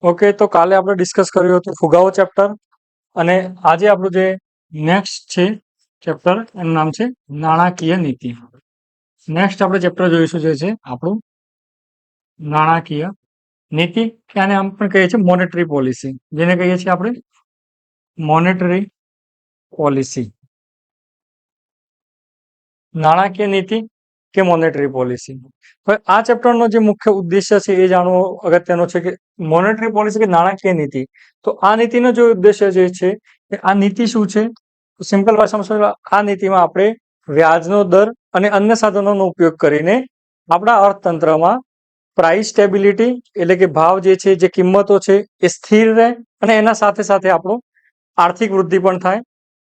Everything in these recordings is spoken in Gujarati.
ઓકે, તો કાલે આપણે ડિસ્કસ કર્યું હતું ફુગાવો ચેપ્ટર, અને આજે આપણું જે નેક્સ્ટ છે ચેપ્ટર એનું નામ છે નાણાકીય નીતિ. નેક્સ્ટ આપણે ચેપ્ટર જોઈશું જે છે આપણું નાણાકીય નીતિ, કે આને આમ પણ કહીએ છીએ મોનેટરી પોલિસી, જેને કહીએ છીએ આપણે મોનેટરી પોલિસી. નાણાકીય નીતિ કે મોનેટરી પોલિસી. હવે આ ચેપ્ટરનો જે મુખ્ય ઉદ્દેશ્ય છે એ જાણવો અગત્યનો છે કે મોનેટરી પોલિસી કે નાણાકીય નીતિ. તો આ નીતિનો જે ઉદ્દેશ્ય જે છે કે આ નીતિ શું છે, સિમ્પલ ભાષામાં આ નીતિમાં આપણે વ્યાજનો દર અને અન્ય સાધનોનો ઉપયોગ કરીને આપણા અર્થતંત્રમાં પ્રાઇસ સ્ટેબિલિટી એટલે કે ભાવ જે છે, જે કિંમતો છે એ સ્થિર રહે અને એના સાથે સાથે આપણું આર્થિક વૃદ્ધિ પણ થાય,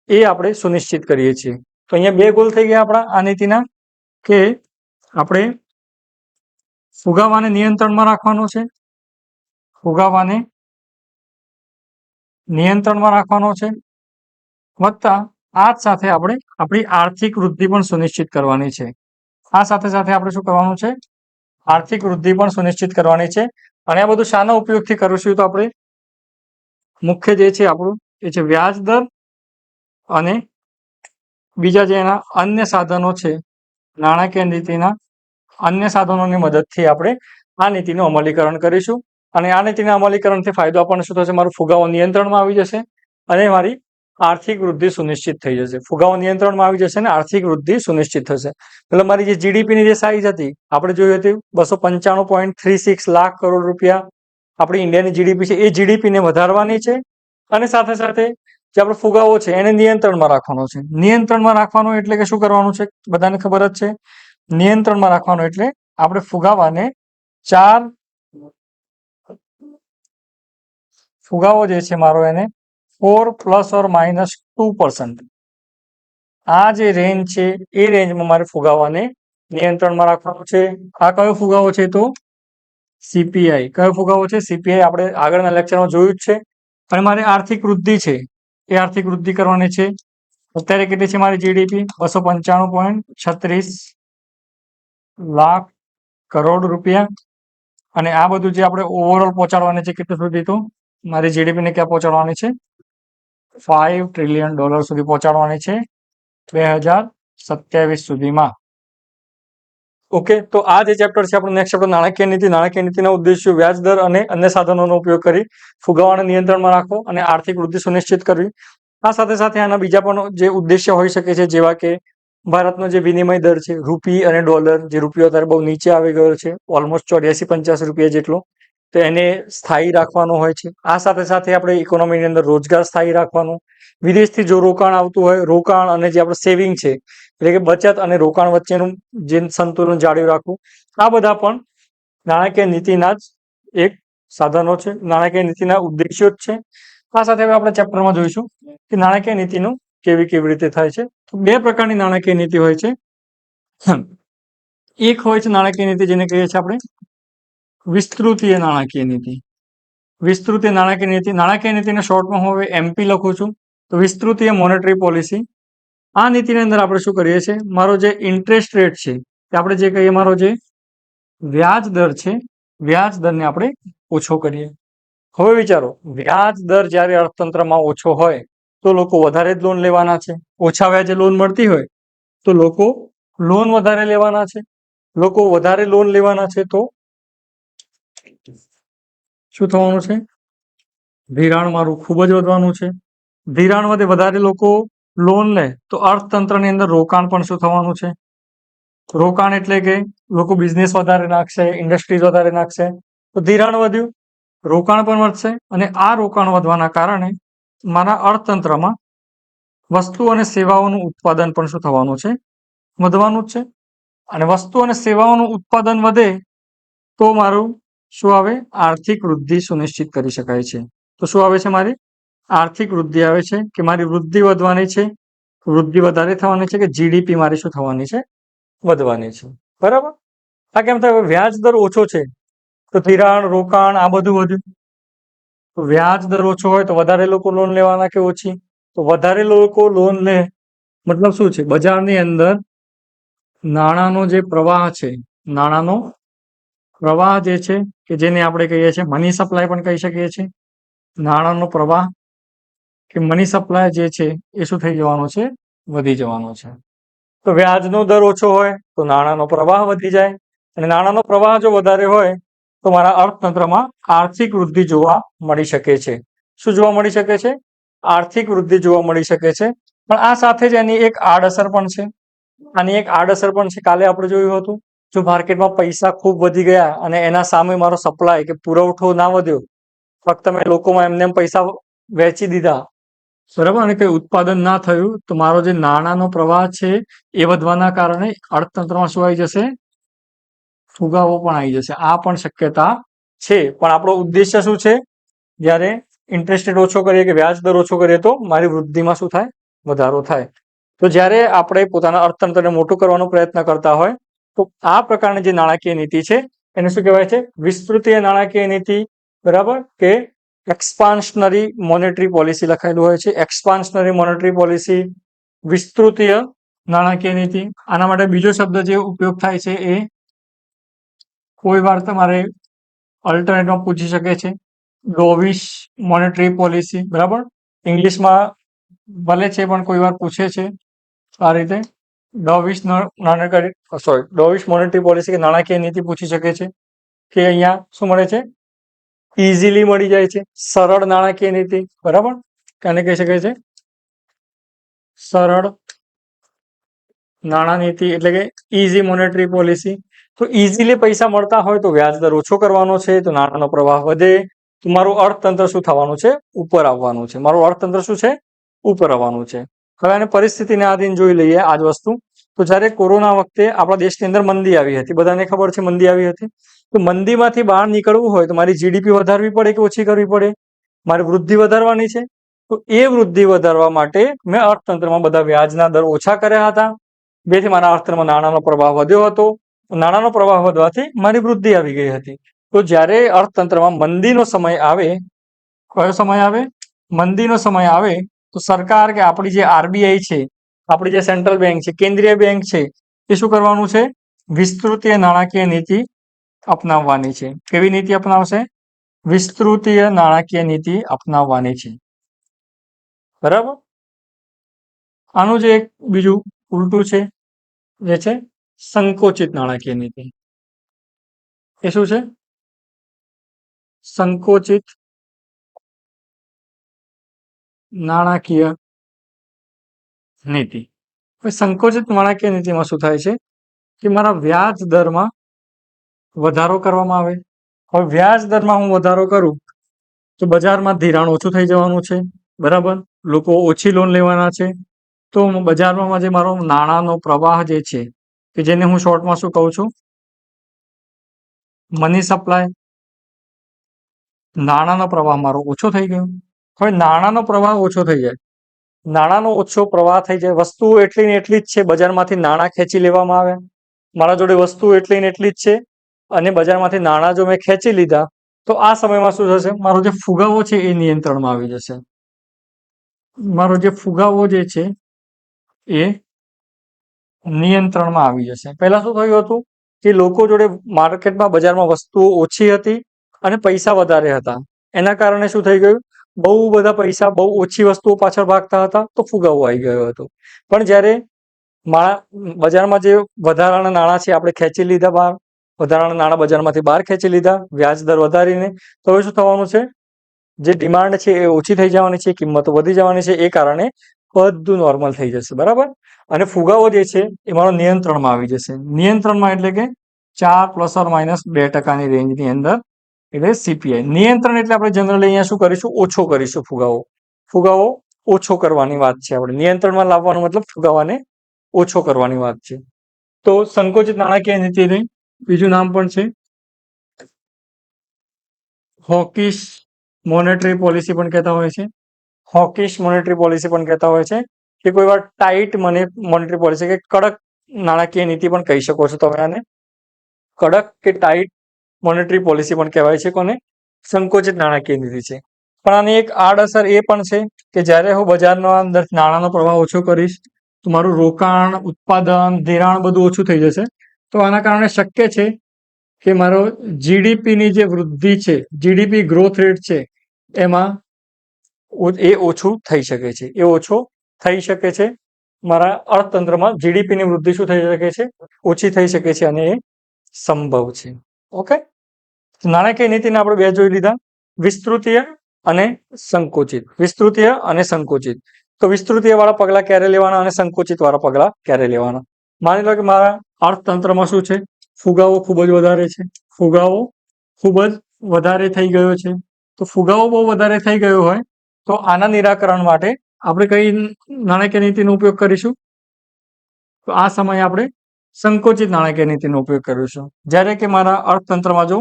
એ આપણે સુનિશ્ચિત કરીએ છીએ. તો અહીંયા બે ગોલ થઈ ગયા આપણા આ નીતિના, કે આપણે ફુગાવાને નિયંત્રણમાં રાખવાનો છે, ફુગાવાને નિયંત્રણમાં રાખવાનો છે, વત્તા આ જ સાથે આપણે આપણી આર્થિક વૃદ્ધિ પણ સુનિશ્ચિત કરવાની છે. આ સાથે સાથે આપણે શું કરવાનું છે, આર્થિક વૃદ્ધિ પણ સુનિશ્ચિત કરવાની છે. અને આ બધું શાના ઉપયોગથી કરીશું, તો આપણે મુખ્ય જે છે આપણું એ છે વ્યાજ દર અને બીજા જે એના અન્ય સાધનો છે, નાણાકીય નીતિના અન્ય સાધનોની મદદથી આપણે આ નીતિનું અમલીકરણ કરીશું. અને આ નીતિના અમલીકરણથી ફાયદો આપણને શું થશે, મારું ફુગાવો નિયંત્રણમાં આવી જશે અને મારી આર્થિક વૃદ્ધિ સુનિશ્ચિત થઈ જશે. ફુગાવો નિયંત્રણમાં આવી જશે અને આર્થિક વૃદ્ધિ સુનિશ્ચિત થશે. એટલે મારી જે જીડીપીની જે સાઈઝ હતી આપણે જોઈ હતી 295.36 લાખ કરોડ રૂપિયા આપણી ઇન્ડિયાની જીડીપી છે, એ જીડીપીને વધારવાની છે. અને સાથે સાથે જે આપણો ફુગાવો છે એને નિયંત્રણમાં રાખવાનો છે. નિયંત્રણમાં રાખવાનો એટલે કે શું કરવાનું છે, બધાને ખબર જ છે. નિયંત્રણમાં રાખવાનો એટલે આપણે ફુગાવાને ફુગાવો જે છે મારો એને 4 ± 2%, આ જે રેન્જ છે એ રેન્જમાં મારે ફુગાવાને નિયંત્રણમાં રાખવાનો છે. આ કયો ફુગાવો છે, તો સીપીઆઈ. કયો ફુગાવો છે, સીપીઆઈ. આપણે આગળના લેક્ચરમાં જોયું જ છે. અને મારી આર્થિક વૃદ્ધિ છે એ આર્થિક વૃદ્ધિ કરવાની છે. અત્યારે કેટલી છે મારી જીડીપી, 295.36 લાખ કરોડ રૂપિયા. અને આ બધું જે આપણે ઓવરઓલ પહોંચાડવાની છે કેટલું સુધી, તો મારી જીડીપીને ક્યાં પહોંચાડવાની છે, $5 ટ્રિલિયન સુધી પહોંચાડવાની છે 2027 સુધીમાં. ઓકે, તો આ જે ચેપ્ટર છે આપણું નેક્સ્ટ ચેપ્ટર નાણાકીય નીતિ. નાણાકીય નીતિના ઉદ્દેશ્યો વ્યાજ દર અને અન્ય સાધનોનો ઉપયોગ કરી ફુગાવાને નિયંત્રણમાં રાખવો અને આર્થિક વૃદ્ધિ સુનિશ્ચિત કરવી. આ સાથે સાથે આના બીજા પણ જે ઉદ્દેશ્ય હોઈ શકે છે, જેવા કે ભારતનો જે વિનિમય દર છે રૂપી અને ડોલર, જે રૂપિયો અત્યારે બહુ નીચે આવી ગયો છે, ઓલમોસ્ટ 84-85 રૂપિયા જેટલો, તો એને સ્થાયી રાખવાનો હોય છે. આ સાથે સાથે આપણે ઇકોનોમીની અંદર રોજગાર સ્થાયી રાખવાનો, વિદેશથી જો રોકાણ આવતું હોય, રોકાણ અને જે આપણે સેવિંગ છે એટલે કે બચત અને રોકાણ વચ્ચેનું જે સંતુલન જાળવી રાખવું, આ બધા પણ નાણાકીય નીતિના જ એક સાધનો છે, નાણાકીય નીતિના ઉદ્દેશ્યો જ છે. આ સાથે હવે આપણે ચેપ્ટરમાં જોઈશું કે નાણાકીય નીતિનું કેવી રીતે થાય છે. તો બે પ્રકારની નાણાકીય નીતિ હોય છે. એક હોય છે નાણાકીય નીતિ જેને કહીએ છીએ આપણે વિસ્તૃતીય નાણાકીય નીતિ. વિસ્તૃતીય નાણાકીય નીતિ, નાણાકીય નીતિને શોર્ટમાં હું હવે એમપી લખું છું. તો વિસ્તૃતીય મોનેટરી પોલિસી. આ નીતિની અંદર આપણે શું કરીએ છીએ, મારો જે ઇન્ટરેસ્ટ રેટ છે કે આપણે જે કહીએ મારો જે વ્યાજ દર છે, વ્યાજ દરને આપણે ઓછો કરીએ. હવે વિચારો, વ્યાજ દર જ્યારે અર્થતંત્રમાં ઓછો હોય તો લોકો વધારે જ લોન લેવાના છે. ઓછા વ્યાજે લોન મળતી હોય તો લોકો લોન વધારે લેવાના છે. લોકો વધારે લોન લેવાના છે તો શું થવાનું છે, ધિરાણ મારું ખૂબ જ વધવાનું છે. ધિરાણ વધે, વધારે લોકો લોન લે તો અર્થતંત્રની અંદર રોકાણ પણ શું થવાનું છે, રોકાણ એટલે કે લોકો બિઝનેસ વધારે નાખશે, ઇન્ડસ્ટ્રીઝ વધારે નાખશે, તો ધિરાણ વધ્યું, રોકાણ પણ વધશે. અને આ રોકાણ વધવાના કારણે મારા અર્થતંત્રમાં વસ્તુ અને સેવાઓનું ઉત્પાદન પણ શું થવાનું છે, વધવાનું જ છે. અને વસ્તુ અને સેવાઓનું ઉત્પાદન વધે તો મારું શું આવે, આર્થિક વૃદ્ધિ સુનિશ્ચિત કરી શકાય છે. તો શું આવે છે, મારી આર્થિક વૃદ્ધિ આવે છે, કે મારી વૃદ્ધિ વધવાની છે. વૃદ્ધિ વધારે થવાની છે કે જીડીપી મારી શું થવાની છે, વધવાની છે. બરાબર. આ કેમ થાય, વ્યાજ દર ઓછો છે તો ધિરાણ, રોકાણ આ બધું વધ્યું. તો વ્યાજ દર ઓછો હોય તો વધારે લોકો લોન લેવાના કે ઓછી, તો વધારે લોકો લોન લે મતલબ શું છે, બજારની અંદર નાણાંનો જે પ્રવાહ છે, નાણાંનો પ્રવાહ જે છે કે જેને આપણે કહીએ છીએ મની સપ્લાય પણ કહી શકીએ છીએ. નાણાંનો પ્રવાહ કે મની સપ્લાય જે છે એ શું થઈ જવાનો છે? વધી જવાનો છે. તો વ્યાજનો દર ઓછો હોય તો નાણાંનો પ્રવાહ વધી જાય, અને નાણાંનો પ્રવાહ જો વધારે હોય તો મારા અર્થતંત્રમાં આર્થિક વૃદ્ધિ જોવા મળી શકે છે. શું જોવા મળી શકે છે? આર્થિક વૃદ્ધિ જોવા મળી શકે છે. પણ આ સાથે જ એની એક આડઅસર પણ છે. આની એક આડઅસર પણ છે. કાલે આપણે જોયું હતું, જો માર્કેટમાં પૈસા ખૂબ વધી ગયા અને એના સામે મારો સપ્લાય કે પુરવઠો ના વધ્યો, ફક્ત મેં લોકોમાં એમને પૈસા વેચી દીધા, બરાબર, અને કઈ ઉત્પાદન ના થયું, તો મારો જે નાણાંનો પ્રવાહ છે એ વધવાના કારણે અર્થતંત્રમાં શું આવી જશે? ફુગાવો પણ આવી જશે. આ પણ શક્યતા છે. પણ આપણો ઉદ્દેશ્ય શું છે? જ્યારે ઇન્ટરેસ્ટ રેટ ઓછો કરીએ કે વ્યાજ દર ઓછો કરીએ તો મારી વૃદ્ધિમાં શું થાય? વધારો થાય. તો જ્યારે આપણે પોતાના અર્થતંત્રને મોટું કરવાનો પ્રયત્ન કરતા હોય તો આ પ્રકારની જે નાણાકીય નીતિ છે એને શું કહેવાય છે? વિસ્તૃતીય નાણાકીય નીતિ, બરાબર, કે એક્સપાન્શનરી મોનેટરી પોલિસી લખાયેલું હોય છે. એક્સપાન્શનરી મોનેટરી પોલિસી, વિસ્તૃતીય નાણાકીય નીતિ. આના માટે બીજો શબ્દ જે ઉપયોગ થાય છે એ કોઈ વાર તમારે અલ્ટરનેટમાં પૂછી શકે છે, ડોવિશ મોનેટરી પોલિસી, બરાબર. ઇંગ્લિશમાં ભલે છે પણ કોઈ વાર પૂછે છે આ રીતે. ડોવિશ મોનેટરી પોલિસી કે નાણાકીય નીતિ પૂછી શકે છે, કે અહીંયા શું મળે છે? ઇઝીલી મળી જાય છે. સરળ નાણાકીય નીતિ, બરાબર, આને કહી શકાય છે સરળ નાણાં નીતિ, એટલે કે ઇઝી મોનેટરી પોલિસી. તો ઇઝીલી પૈસા મળતા હોય તો વ્યાજ દર ઓછો કરવાનો છે, તો નાણાંનો પ્રવાહ વધે, તો મારું અર્થતંત્ર શું થવાનું છે? ઉપર આવવાનું છે. મારું અર્થતંત્ર શું છે? ઉપર આવવાનું છે. હવે આને પરિસ્થિતિને આધીન જોઈ લઈએ આ જ વસ્તુ. તો જ્યારે કોરોના વખતે આપણા દેશની અંદર મંદી આવી હતી, બધાને ખબર છે મંદી આવી હતી. તો મંદીમાંથી બહાર નીકળવું હોય તો મારી જીડીપી વધારવી પડે કે ઓછી કરવી પડે? મારે વૃદ્ધિ વધારવાની છે. તો એ વૃદ્ધિ વધારવા માટે મેં અર્થતંત્રમાં બધા વ્યાજના દર ઓછા કર્યા હતા. બેથી મારા અર્થતંત્રમાં નાણાંનો પ્રવાહ વધ્યો હતો. નાણાંનો પ્રવાહ વધવાથી મારી વૃદ્ધિ આવી ગઈ હતી. તો જ્યારે અર્થતંત્રમાં મંદીનો સમય આવે, કયો સમય આવે? મંદીનો સમય આવે, તો સરકાર કે આપણી જે આરબીઆઈ છે, આપણી જે સેન્ટ્રલ બેંક છે, કેન્દ્રીય બેંક છે, એ શું કરવાનું છે? વિસ્તૃતીય નાણાકીય નીતિ અપનાવવાની છે. કેવી નીતિ અપનાવશે? વિસ્તૃતીય નાણાકીય નીતિ અપનાવવાની છે, બરાબર. આનું જે એક બીજું ઉલટું છે જે છે સંકોચિત નાણાકીય નીતિ. એ શું છે? સંકોચિત નાણાકીય નીતિ. સંકોચિત નાણાકીય નીતિમાં શું થાય છે કે મારા વ્યાજ દરમાં વધારો કરવામાં આવે. હવે વ્યાજ દરમાં હું વધારો કરું તો બજારમાં ધિરાણ ઓછું થઈ જવાનું છે, બરાબર. લોકો ઓછી લોન લેવાના છે. તો બજારમાં જે મારો નાણાંનો પ્રવાહ જે છે, કે જેને હું શોર્ટમાં શું કહું છું? Money supply. નાણાંનો પ્રવાહ મારો ઓછો થઈ ગયો. હવે નાણાંનો પ્રવાહ ઓછો થઈ જાય, નાણાંનો ઓછો પ્રવાહ થઈ જાય, વસ્તુઓ એટલી ને એટલી જ છે, બજારમાંથી નાણાં ખેંચી લેવામાં આવે. મારા જોડે વસ્તુ એટલી ને એટલી જ છે અને બજારમાંથી નાણાં જો મેં ખેંચી લીધા તો આ સમયમાં શું થશે? મારો જે ફુગાવો છે એ નિયંત્રણમાં આવી જશે. મારો જે ફુગાવો જે છે એ નિયંત્રણમાં આવી જશે. પહેલા શું થયું હતું કે લોકો જોડે માર્કેટમાં, બજારમાં વસ્તુઓ ઓછી હતી અને પૈસા વધારે હતા. એના કારણે શું થઈ ગયું? બહુ બધા પૈસા બહુ ઓછી વસ્તુઓ પાછળ ભાગતા હતા, તો ફુગાવો આવી ગયો હતો. પણ જ્યારે બજારમાં જે વધારાના નાણાં છે આપણે ખેંચી લીધા બહાર, વધારાના નાણાં બજારમાંથી બહાર ખેંચી લીધા વ્યાજ દર વધારીને, તો હવે શું થવાનું છે? જે ડિમાન્ડ છે એ ઓછી થઈ જવાની છે, કિંમતો વધી જવાની છે. એ કારણે બધું નોર્મલ થઈ જશે, બરાબર. અને ફુગાવો જે છે એ મારો નિયંત્રણમાં આવી જશે. નિયંત્રણમાં એટલે કે 4 ± 2% રેન્જની અંદર, એટલે સીપીઆઈ. નિયંત્રણ એટલે આપણે જનરલી અહીંયા શું કરીશું? ઓછો કરીશું ફુગાવો. ફુગાવો ઓછો કરવાની વાત છે. આપણે નિયંત્રણમાં લાવવાનો મતલબ ફુગાવાને ઓછો કરવાની વાત છે. તો સંકોચિત નાણાકીય નીતિનું બીજું નામ પણ છે હોકિશ મોનેટરી પોલિસી પણ કહેતા હોય છે. હોકિશ મોનેટરી પોલિસી પણ કહેતા હોય છે, કે કોઈ વાર ટાઈટ મોનેટરી પોલિસી, કે કડક નાણાકીય નીતિ પણ કહી શકો છો તમે આને. કડક કે ટાઈટ મોનેટરી પોલિસી પણ કહેવાય છે. કોને? સંકોચિત નાણાકીય નીતિ છે. પણ આની એક આડઅસર એ પણ છે કે જ્યારે હું બજારના અંદર નાણાંનો પ્રવાહ ઓછો કરીશ તો મારું રોકાણ, ઉત્પાદન, ધિરાણ બધું ઓછું થઈ જશે. તો આના કારણે શક્ય છે કે મારો જીડીપી ની જે વૃદ્ધિ છે, જીડીપી ગ્રોથ રેટ છે, એમાં એ ઓછું થઈ શકે છે, એ ઓછો થઈ શકે છે. મારા અર્થતંત્રમાં જીડીપી ની વૃદ્ધિ શું થઈ શકે છે? ઓછી થઈ શકે છે, અને એ સંભવ છે. ઓકે, નાણાકીય નીતિને આપણે બે જોઈ લીધા, વિસ્તૃતીય અને સંકુચિત. વિસ્તૃતીય અને સંકુચિત. તો વિસ્તૃતીય વાળા પગલા ક્યારે લેવાના અને સંકુચિત વાળા પગલા ક્યારે લેવાના? માની લો કે મારા અર્થતંત્રમાં શું છે? ફુગાવો ખૂબ જ વધારે છે. ફુગાવો ખૂબ જ વધારે થઈ ગયો છે. તો ફુગાવો બહુ વધારે થઈ ગયો હોય તો આના નિરાકરણ માટે આપણે કઈ નાણાકીય નીતિનો ઉપયોગ કરીશું? તો આ સમયે આપણે સંકુચિત નાણાકીય નીતિનો ઉપયોગ કરીશું. જ્યારે કે મારા અર્થતંત્રમાં જો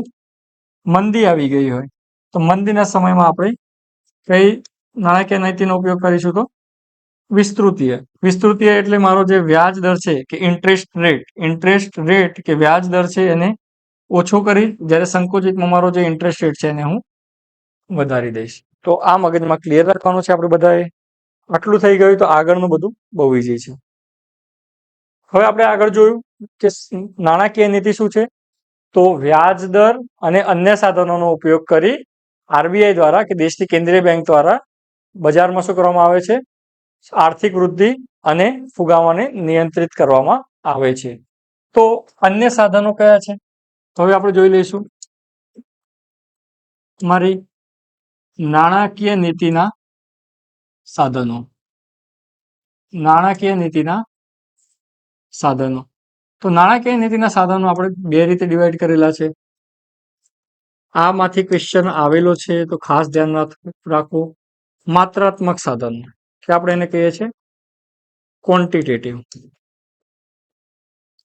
મંદી આવી ગઈ હોય તો મંદીના સમયમાં આપણે કઈ નાણાકીય નીતિનો ઉપયોગ કરીશું? તો વિસ્તૃતીય. વિસ્તૃતીય એટલે મારો જે વ્યાજ દર છે કે ઇન્ટરેસ્ટ રેટ કે વ્યાજ દર છે એને ઓછો કરી, જ્યારે સંકુચિતમાં મારો જે ઇન્ટરેસ્ટ રેટ છે એને હું વધારી દઈશ. તો આ મગજમાં ક્લિયર રાખવાનું છે આપણે બધાએ. આટલું થઈ ગયું તો આગળનું બધું બહુ ઈઝી છે. હવે આપણે આગળ જોયું કે નાણાકીય નીતિ શું છે? તો વ્યાજ દર અને અન્ય સાધનોનો ઉપયોગ કરી આરબીઆઈ દ્વારા કે દેશની કેન્દ્રીય બેંક દ્વારા બજારમાં શું કરવામાં આવે છે? આર્થિક વૃદ્ધિ અને ફુગાવાને નિયંત્રિત કરવામાં આવે છે. તો અન્ય સાધનો કયા છે? તો હવે આપણે જોઈ લઈશું. મારી નાણાકીય નીતિના સાધનો. નાણાકીય નીતિના સાધનો. તો નાણાકીય નીતિના સાધનો આપણે બે રીતે ડિવાઈડ કરેલા છે. આમાંથી ક્વેશ્ચન આવેલો છે તો ખાસ ધ્યાન રાખવું. માત્રાત્મક સાધનો કે આપણે એને કહીએ છીએ ક્વોન્ટિટેટિવ.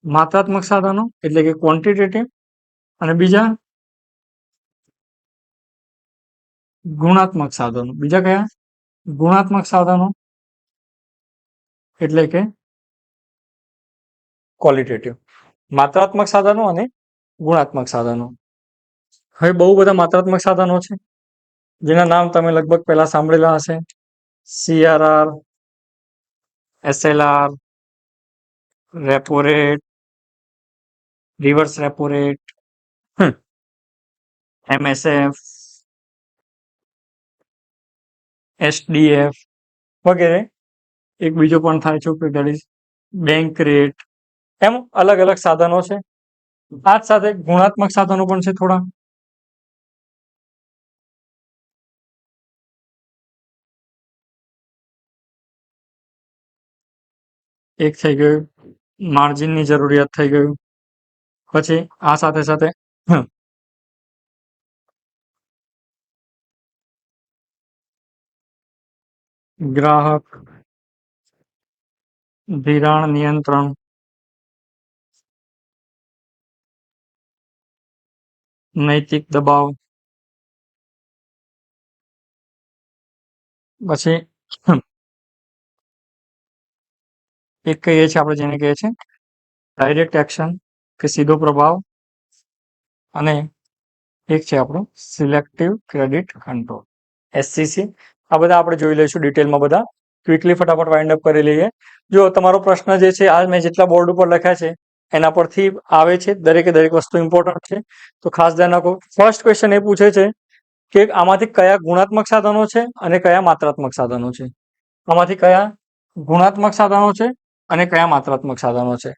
માત્રાત્મક સાધનો એટલે કે ક્વોન્ટિટેટિવ, અને બીજા ગુણાત્મક સાધનો. બીજા કયા? ગુણાત્મક સાધનો એટલે કે ક્વોલિટેટિવ. માત્રાત્મક સાધનો અને ગુણાત્મક સાધનો. હવે બહુ બધા માત્રાત્મક સાધનો છે જેના નામ તમે લગભગ પહેલા સાંભળેલા હશે. CRR, SLR, repo rate, reverse repo rate, MSF, SDF વગેરે. એક બીજો પણ થાય છે કે બેંક રેટ. એમ અલગ અલગ સાધનો છે. આ જ સાથે ગુણાત્મક સાધનો પણ છે થોડા. એક થઈ ગયું માર્જિનની જરૂરિયાત થઈ ગયું. પછી આ સાથે સાથે ગ્રાહક ધિરાણ નિયંત્રણ, નૈતિક દબાવ, પછી એક કહીએ છીએ આપણે જેને કહીએ છીએ ડાયરેક્ટ એક્શન કે સીધો પ્રભાવ, અને એક છે આપણું સિલેક્ટિવ ક્રેડિટ કંટ્રોલ, SCC. આ બધા આપણે જોઈ લઈશું ડિટેલમાં. બધા ક્વિકલી ફટાફટ વાઇન્ડ અપ કરી લઈએ. જો તમારો પ્રશ્ન જે છે આ મેં જેટલા બોર્ડ ઉપર લખ્યા છે એના પરથી આવે છે, દરેકે દરેક વસ્તુ ઇમ્પોર્ટન્ટ છે, તો ખાસ ધ્યાન રાખો. ફર્સ્ટ ક્વેશ્ચન એ પૂછે છે કે આમાંથી કયા ગુણાત્મક સાધનો છે અને કયા માત્રાત્મક સાધનો છે? આમાંથી કયા ગુણાત્મક સાધનો છે અને કયા માત્રાત્મક સાધનો છે?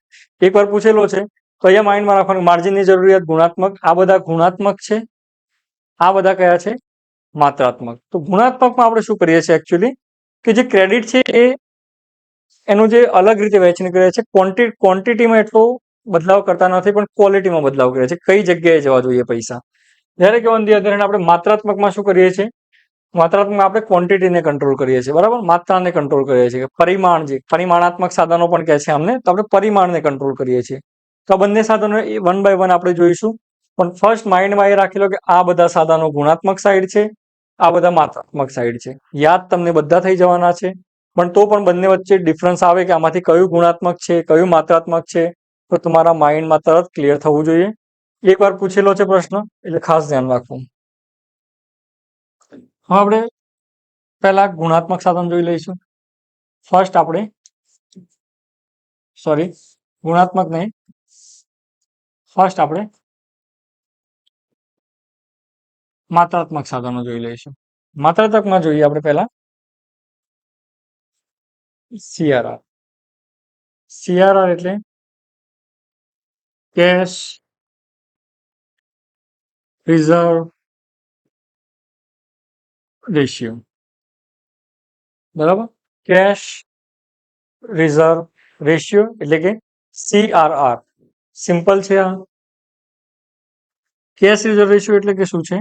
એકવાર પૂછેલો છે તો અહીંયા માઇન્ડમાં રાખવાનું, માર્જિનની જરૂરિયાત ગુણાત્મક, આ બધા ગુણાત્મક છે, આ બધા કયા છે? માત્રાત્મક. તો ગુણાત્મકમાં આપણે શું કરીએ છીએ એકચ્યુઅલી કે જે ક્રેડિટ છે એ એનું જે અલગ રીતે વહેંચણી કરીએ છીએ. ક્વોન્ટિટીમાં એટલો બદલાવ કરતા નથી, પણ ક્વોલિટીમાં બદલાવ કરીએ છીએ, કઈ જગ્યાએ જવા જોઈએ પૈસા. જ્યારે કે ઓન ધી અધર હેન્ડ આપણે માત્રાત્મકમાં શું કરીએ છીએ? માત્રાત્મકમાં આપણે ક્વોન્ટિટીને કંટ્રોલ કરીએ છીએ, બરાબર, માત્રાને કંટ્રોલ કરીએ છીએ. પરિમાણ, જે પરિમાણાત્મક સાધનો પણ કહે છે અમને, તો આપણે પરિમાણને કંટ્રોલ કરીએ છીએ. તો આ બંને સાધનો વન બાય વન આપણે જોઈશું. પણ ફર્સ્ટ માઇન્ડમાં એ રાખી લો કે આ બધા સાધનો ગુણાત્મક સાઈડ છે, આ બધા માત્રાત્મક સાઈડ છે. યાદ તમને બધા થઈ જવાના છે, પણ તો પણ બંને વચ્ચે ડિફરન્સ આવે કે આમાંથી કયું ગુણાત્મક છે, કયું માત્રાત્મક છે, તો તમારા માઇન્ડમાં તરત ક્લિયર થવું જોઈએ. એકવાર પૂછેલો છે પ્રશ્ન એટલે ખાસ ધ્યાન રાખવું. હવે આપણે પહેલા ગુણાત્મક સાધન જોઈ લઈશું. ફર્સ્ટ આપણે ગુણાત્મક નહીં, ફર્સ્ટ આપણે માત્રાત્મક સાધનો જોઈ લઈશું. માત્રાત્મકમાં જોઈએ આપણે પહેલા સીઆરઆર. સીઆરઆર એટલે કેશ રિઝર્વ રેશિયો. બરાબર, કેશ રિઝર્વ રેશિયો એટલે કે સીઆરઆર. સિમ્પલ છે. આ કેશ રિઝર્વ રેશિયો એટલે કે શું છે?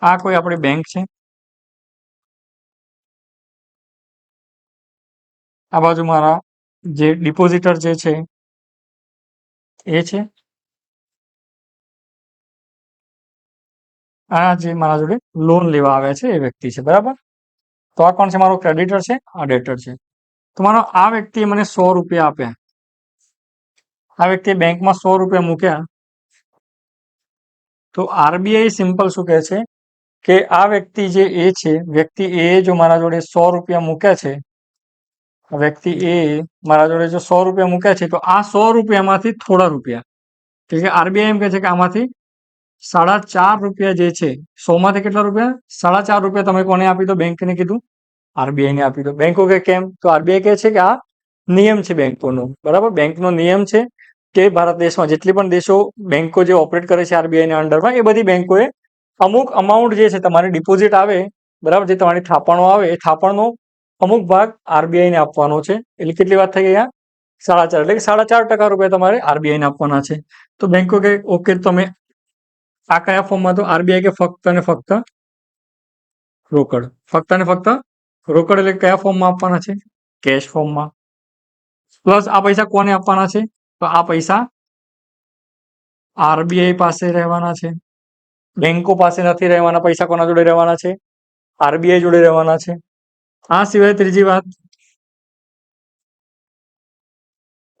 આ કોઈ આપણી બેંક છે, આ બાજુ મારા જે ડિપોઝિટર જે છે એ છે, આ જે મારા જોડે લોન લેવા આવ્યા છે એ વ્યક્તિ છે. બરાબર, તો આ કોણ છે? મારો ક્રેડિટર છે, આ ડેટર છે. તો માનો આ વ્યક્તિએ મને 100 રૂપિયા આપ્યા, આ વ્યક્તિએ બેંકમાં 100 રૂપિયા મૂક્યા. તો આરબીઆઈ સિમ્પલ શું કહે છે કે આ વ્યક્તિ જે એ છે, વ્યક્તિ એ જો મારા જોડે 100 રૂપિયા મૂક્યા છે, વ્યક્તિ એ મારા જોડે જો 100 રૂપિયા મૂક્યા છે, તો આ 100 રૂપિયામાંથી થોડા રૂપિયા, એટલે કે આરબીઆઈ એમ કહે છે કે આમાંથી 4.5 રૂપિયા જે છે, 100 માંથી કેટલા રૂપિયા? 4.5 રૂપિયા તમે કોને આપી દો? બેંકને કીધું, આરબીઆઈ ને આપી દો. બેંકો કે કેમ? તો આરબીઆઈ કહે છે કે આ નિયમ છે બેંકોનો. બરાબર, બેંકનો નિયમ છે કે ભારત દેશમાં જેટલી પણ દેશો બેંકો જે ઓપરેટ કરે છે આરબીઆઈ ના અંડરમાં, એ બધી બેંકોએ અમુક અમાઉન્ટ જે છે તમારી ડિપોઝિટ આવે, બરાબર, જે તમારી થાપણો આવે, એ થાપણનો અમુક ભાગ આરબીઆઈ ને આપવાનો છે. એટલે કેટલી વાત થઈ ગઈ? આ 4.5, એટલે કે 4.5% રૂપિયા તમારે આરબીઆઈ ને આપવાના છે. તો બેંકો કે ઓકે, તમે આ કયા ફોર્મમાં? તો આરબીઆઈ કે ફક્ત અને ફક્ત રોકડ. ફક્ત અને ફક્ત રોકડ એટલે કયા ફોર્મમાં આપવાના છે? કેશ ફોર્મમાં. પ્લસ આ પૈસા કોને આપવાના છે? તો આ પૈસા આરબીઆઈ પાસે રહેવાના છે. બેંકો પાસે નથી રહેવાના. પૈસા કોના જોડે રહેવાના છે? આરબીઆઈ જોડે રહેવાના છે. આ સિવાય ત્રીજી વાત,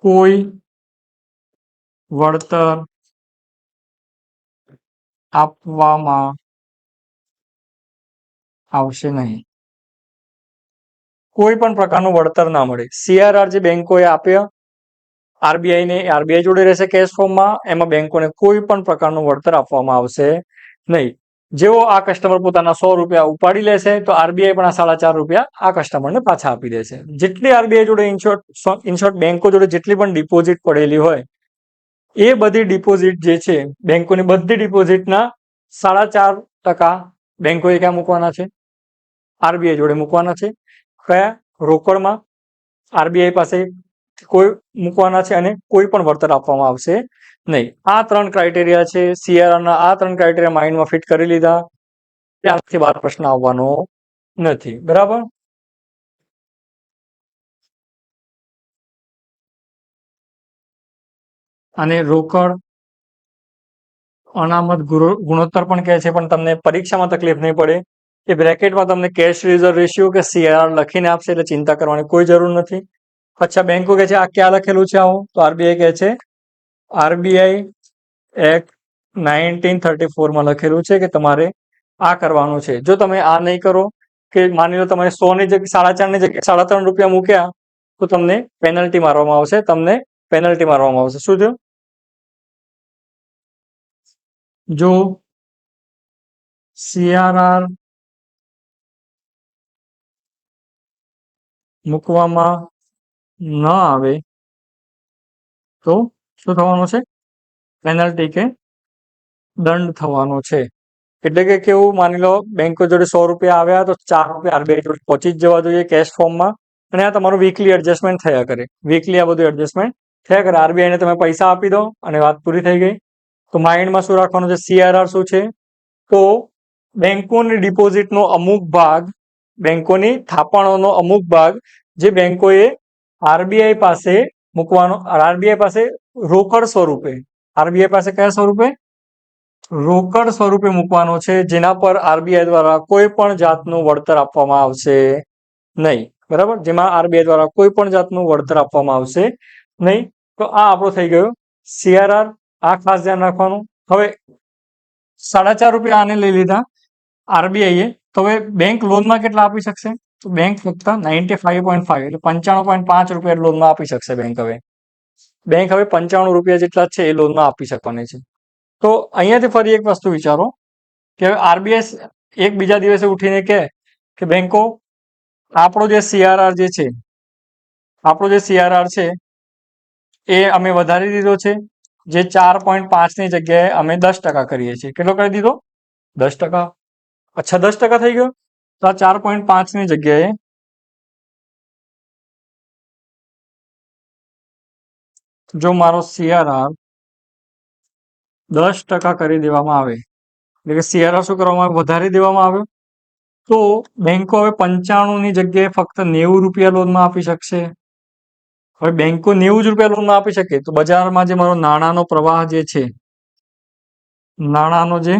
કોઈ વળતર આપવામાં આવશે નહીં. કોઈ પણ પ્રકારનું વળતર ના મળે. સીઆરઆર જે બેંકોએ આપ્યા આરબીઆઈ ને, આરબીઆઈ જોડે રહેશે કેશ ફોર્મમાં. એમાં બેંકોને કોઈ પણ પ્રકારનું વળતર આપવામાં આવશે નહીં. જેવો આ કસ્ટમર પોતાના 100 રૂપિયા ઉપાડી લેશે, તો આરબીઆઈ પણ આ 4.5 રૂપિયા આ કસ્ટમરને પાછા આપી દેશે. જેટલી આરબીઆઈ જોડે ઇનશોર્ટ બેંકો જોડે જેટલી પણ ડિપોઝિટ પડેલી હોય, એ બધી ડિપોઝિટ જે છે, બેંકોની બધી ડિપોઝિટના 4.5% બેંકોએ ક્યાં મૂકવાના છે? આરબીઆઈ જોડે મૂકવાના છે. કયા? રોકડમાં આરબીઆઈ પાસે કોઈ મૂકવાના છે, અને કોઈ પણ વળતર આપવામાં આવશે નહીં. આ 3 ક્રાઇટેરિયા છે સીઆરઆર ના. આ 3 ક્રાઇટેરિયા માઇન્ડમાં ફિટ કરી લીધા, ત્યારથી 12 પ્રશ્ન આવવાનો નથી. બરાબર, અને રોકડ અનામત ગુણોત્તર પણ કહે છે, પણ તમને પરીક્ષામાં તકલીફ નહીં પડે. એ બ્રેકેટમાં તમને કેશ રિઝર્વ રેશિયો કે સીઆરઆર લખીને આપશે, એટલે ચિંતા કરવાની કોઈ જરૂર નથી. અચ્છા, બેંકો કહે છે આ ક્યાં લખેલું છે આવું? તો આરબીઆઈ કહે છે આરબીઆઈ એક્ટ 1934 લખેલું છે કે તમારે આ કરવાનું છે. જો તમે આ નહીં કરો, કે માની લો તમે 100 ની જગ્યાએ 4.5 ની જગ્યાએ 3.5 રૂપિયા મૂક્યા, તો તમને પેનલ્ટી મારવામાં આવશે. તમને પેનલ્ટી મારવામાં આવશે. શું થયું? જો સીઆરઆર મૂકવામાં ન આવે તો શું થવાનું છે? પેનલ્ટી કે દંડ થવાનો છે. એટલે કે કેવું? માની લો બેંકો જોડે 100 રૂપિયા આવ્યા, તો 4 રૂપિયા આરબીઆઈ જોડે પહોંચી જ જવા જોઈએ કેશ ફોર્મમાં. અને આ તમારું વીકલી એડજસ્ટમેન્ટ થયા કરે. વીકલી આ બધું એડજસ્ટમેન્ટ થયા કરે. આરબીઆઈને તમે પૈસા આપી દો અને વાત પૂરી થઈ ગઈ. તો માઇન્ડમાં શું રાખવાનું છે? સીઆરઆર શું છે? તો બેંકોની ડિપોઝિટનો અમુક ભાગ, બેંકોની થાપણોનો અમુક ભાગ જે બેંકોએ આરબીઆઈ પાસે મૂકવાનો, આરબીઆઈ પાસે રોકડ સ્વરૂપે, આરબીઆઈ પાસે કયા સ્વરૂપે? રોકડ સ્વરૂપે મૂકવાનો છે, જેના પર આરબીઆઈ દ્વારા કોઈ પણ જાતનું વળતર આપવામાં આવશે નહીં. બરાબર, જેમાં આરબીઆઈ દ્વારા કોઈ પણ જાતનું વળતર આપવામાં આવશે નહીં. તો આ આપણો થઈ ગયો સીઆરઆર. આ ખાસ ધ્યાન રાખવાનું. હવે 4.5 રૂપિયા આને લઈ લીધા આરબીઆઈએ, તો હવે બેંક લોનમાં કેટલા આપી શકશે? તો બેંક ફક્ત 95.5 એટલે 95.5 રૂપિયા લોનમાં આપી શકશે. બેંક હવે 95 રૂપિયા જેટલા છે એ લોનમાં આપી શકવાની છે. તો અહીંયાથી ફરી એક વસ્તુ વિચારો કે આરબીઆઈ એક બીજા દિવસે ઉઠીને કે બેંકો આપણો જે સીઆરઆર છે એ અમે વધારી દીધો છે, જે 4.5 ની જગ્યાએ અમે 10% કરીએ છીએ. કેટલો કરી દીધો? 10%. અચ્છા, 10% થઈ ગયો. તો આ 4.5 ની જગ્યાએ જો મારો સીઆરઆર 10% કરી દેવામાં આવે, એટલે કે સીઆરઆર શું કરવામાં આવે? વધારી દેવામાં આવ્યો, તો બેંકો હવે 95 ની જગ્યાએ ફક્ત 90 રૂપિયા લોનમાં આપી શકશે. હવે બેંકો 90 જ રૂપિયા લોનમાં આપી શકે, તો બજારમાં જે મારો નાણાંનો પ્રવાહ જે છે, નાણાંનો જે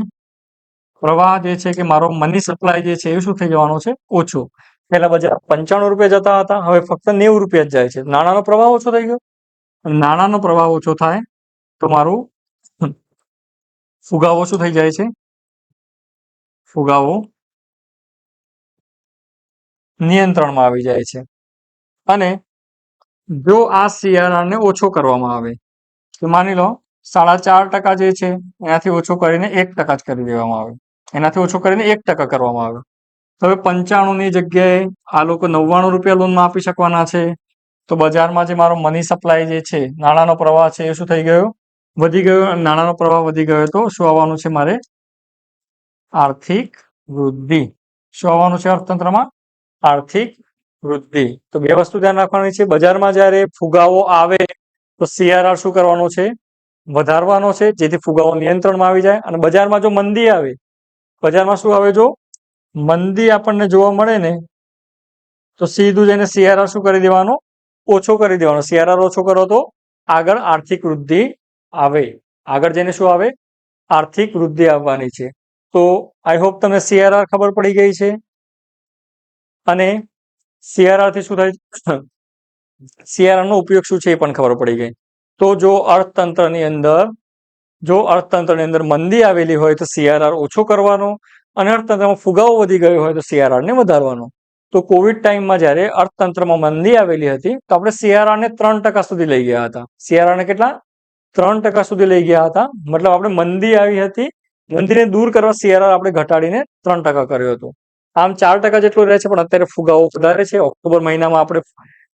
પ્રવાહ જે છે કે મારો મની સપ્લાય જે છે એ શું થઈ જવાનો છે? ઓછો. પહેલા બજાર 95 રૂપિયા જતા હતા, હવે ફક્ત 90 રૂપિયા જ જાય છે. નાણાંનો પ્રવાહ ઓછો થઈ ગયો. નાણાંનો પ્રવાહ ઓછો થાય તો મારું ફુગાવો શું થઈ જાય છે? ફુગાવો નિયંત્રણમાં આવી જાય છે. અને જો આ સીઆરઆર ને ઓછો કરવામાં આવે, તો માની લો 4.5% જે છે એનાથી ઓછો કરીને 1% જ કરી દેવામાં આવે, એનાથી ઓછો કરીને 1% કરવામાં આવે. તો હવે 95 ની જગ્યાએ આ લોકો 99 રૂપિયા લોનમાં આપી શકવાના છે. તો બજારમાં જે મારો મની સપ્લાય જે છે, નાણાંનો પ્રવાહ છે, એ શું થઈ ગયો? વધી ગયો. અને નાણાંનો પ્રવાહ વધી ગયો તો શું આવવાનું છે મારે? આર્થિક વૃદ્ધિ. શું આવવાનું છે અર્થતંત્રમાં? આર્થિક વૃદ્ધિ. તો બે વસ્તુ ધ્યાન રાખવાની છે. બજારમાં જ્યારે ફુગાવો આવે તો સીઆરઆર શું કરવાનો છે? વધારવાનો છે, જેથી ફુગાવો નિયંત્રણમાં આવી જાય. અને બજારમાં જો મંદી આવે, બજારમાં શું આવે? જો મંદી આપણને જોવા મળે ને, તો સીધું જઈને સીઆરઆર શું કરી દેવાનો? ઓછો કરી દેવાનો. સીઆરઆર ઓછો કરો તો આગળ આર્થિક વૃદ્ધિ આવે. આગળ જઈને શું આવે? આર્થિક વૃદ્ધિ આવવાની છે. તો આઈ હોપ તમને સીઆરઆર ખબર પડી ગઈ છે. અને સીઆરઆર થી શું થાય? સીઆરઆર નો ઉપયોગ શું છે એ પણ ખબર પડી ગઈ. તો જો અર્થતંત્રની અંદર મંદી આવેલી હોય તો સીઆરઆર ઓછો કરવાનો, અને અર્થતંત્રમાં ફુગાવો વધી ગયો હોય તો સીઆરઆર ને વધારવાનો. તો કોવિડ ટાઈમમાં જ્યારે અર્થતંત્રમાં મંદી આવેલી હતી, તો આપણે સીઆરઆર ને 3% સુધી લઈ ગયા હતા. સીઆરઆર ને કેટલા? 3% સુધી લઈ ગયા હતા. મતલબ આપણે મંદી આવી હતી, મંદીને દૂર કરવા સીઆરઆર આપણે ઘટાડીને 3% કર્યો હતો. આમ 4% જેટલું રહે છે, પણ અત્યારે ફુગાવો વધારે છે. ઓક્ટોબર મહિનામાં આપણે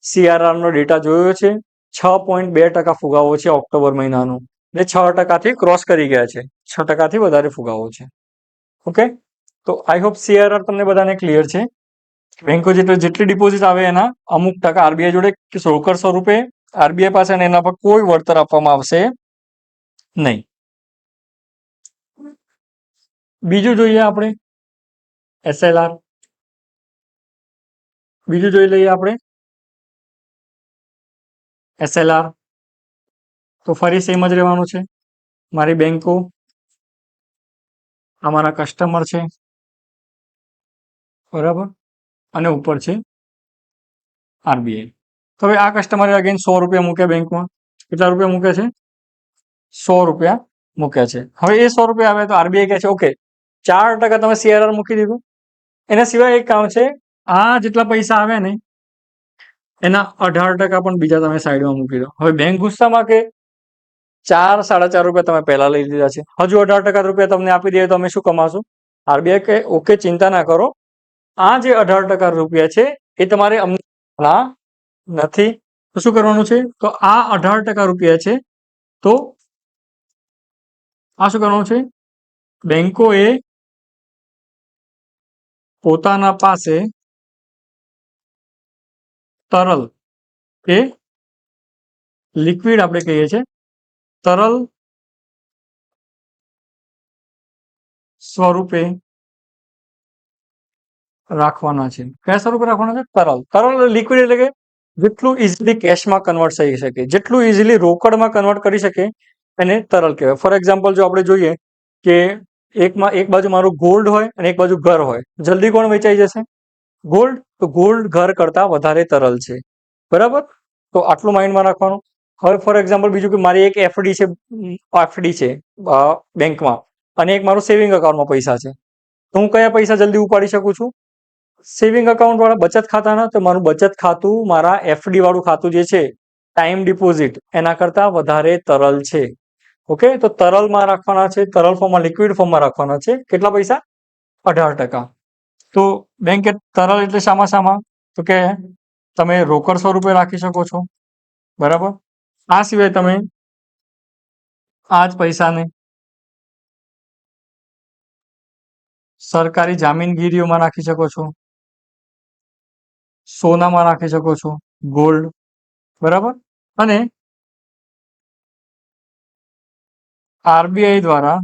સીઆરઆર નો ડેટા જોયો છે, 6.2% ફુગાવો છે ઓક્ટોબર મહિનાનો. ને 6% થી ક્રોસ કરી ગયા છે. 6% થી વધારે ફુગાવો છે. ઓકે, તો આઈ હોપ સીઆરઆર તમને બધાને ક્લિયર છે. બેંકો જેટલી ડિપોઝિટ આવે એના અમુક ટકા આરબીઆઈ જોડે રોકડ સ્વરૂપે આરબીઆઈ પાસે, અને એના પર કોઈ વળતર આપવામાં આવશે નહીં. બીજું જોઈએ આપણે એસએલઆર. બીજું જોઈ લઈએ આપણે એસએલઆર. તો ફરી સેમ જ રહેવાનું છે. મારી બેંકો, અમારા કસ્ટમર છે, બરાબર, અને ઉપર છે આરબીઆઈ. તો હવે આ કસ્ટમરે અગેન 100 રૂપિયા મૂક્યા બેંકમાં. કેટલા રૂપિયા મૂક્યા છે? 100 રૂપિયા મૂક્યા છે. હવે એ 100 રૂપિયા આવે તો આરબીઆઈ કહે છે ઓકે, 4% તમે સીઆરઆર મૂકી દીધું. એના સિવાય એક કામ છે, આ જેટલા પૈસા આવ્યા ને એના 18% પણ બીજા તમે સાઈડમાં મૂકી દો. હવે બેંક ગુસ્સામાં કે 4-4.5 રૂપિયા તમે પહેલા લઈ લીધા છે, હજુ 18% રૂપિયા તમને આપી દે તો અમે શું કમાશું? આરબીઆઈ કે ઓકે, ચિંતા ના કરો, આ જે 18% રૂપિયા છે એ તમારે અમને નથી. તો શું કરવાનું છે? તો આ 18% રૂપિયા છે, તો આ શું કરવાનું છે? બેંકોએ પોતાના પાસે તરલ એ લિક્વિડ આપણે કહીએ છીએ, તરલ સ્વરૂપે રાખવાના છે. કયા સ્વરૂપે રાખવાના છે? તરલ. તરલ લિક્વિડ એટલે કે જેટલું ઇઝીલી કેશમાં કન્વર્ટ થઈ શકે, જેટલું ઇઝીલી રોકડમાં કન્વર્ટ કરી શકે એને તરલ કહેવાય. ફોર એક્ઝામ્પલ જો આપણે જોઈએ કે એક બાજુ મારું ગોલ્ડ હોય અને એક બાજુ ઘર હોય, જલ્દી કોણ વેચાઈ જશે? ગોલ્ડ. તો ગોલ્ડ ઘર કરતા વધારે તરલ છે, બરાબર. તો આટલું માઇન્ડમાં રાખવાનું. હવે ફોર એક્ઝામ્પલ બીજું કે મારી એક એફડી છે બેંકમાં, અને એક મારું સેવિંગ અકાઉન્ટમાં પૈસા છે. તો હું કયા પૈસા જલ્દી ઉપાડી શકું છું? સેવિંગ અકાઉન્ટ વાળા બચત ખાતાના. તો મારું બચત ખાતું મારા એફડી વાળું ખાતું જે છે, ટાઈમ ડિપોઝિટ, એના કરતા વધારે તરલ છે. ઓકે, તો તરલમાં રાખવાના છે, તરલ ફોર્મમાં, લિક્વિડ ફોર્મમાં રાખવાના છે. કેટલા પૈસા? 18%. તો બેંકે તરલ એટલે શામાં? તો કે તમે રોકડ સ્વરૂપે રાખી શકો છો, બરાબર. આ સિવાય તમે આ જ પૈસાને સરકારી જામીનગીરીઓમાં રાખી શકો છો, સોનામાં રાખી શકો છો, ગોલ્ડ, બરાબર. અને આરબીઆઈ દ્વારા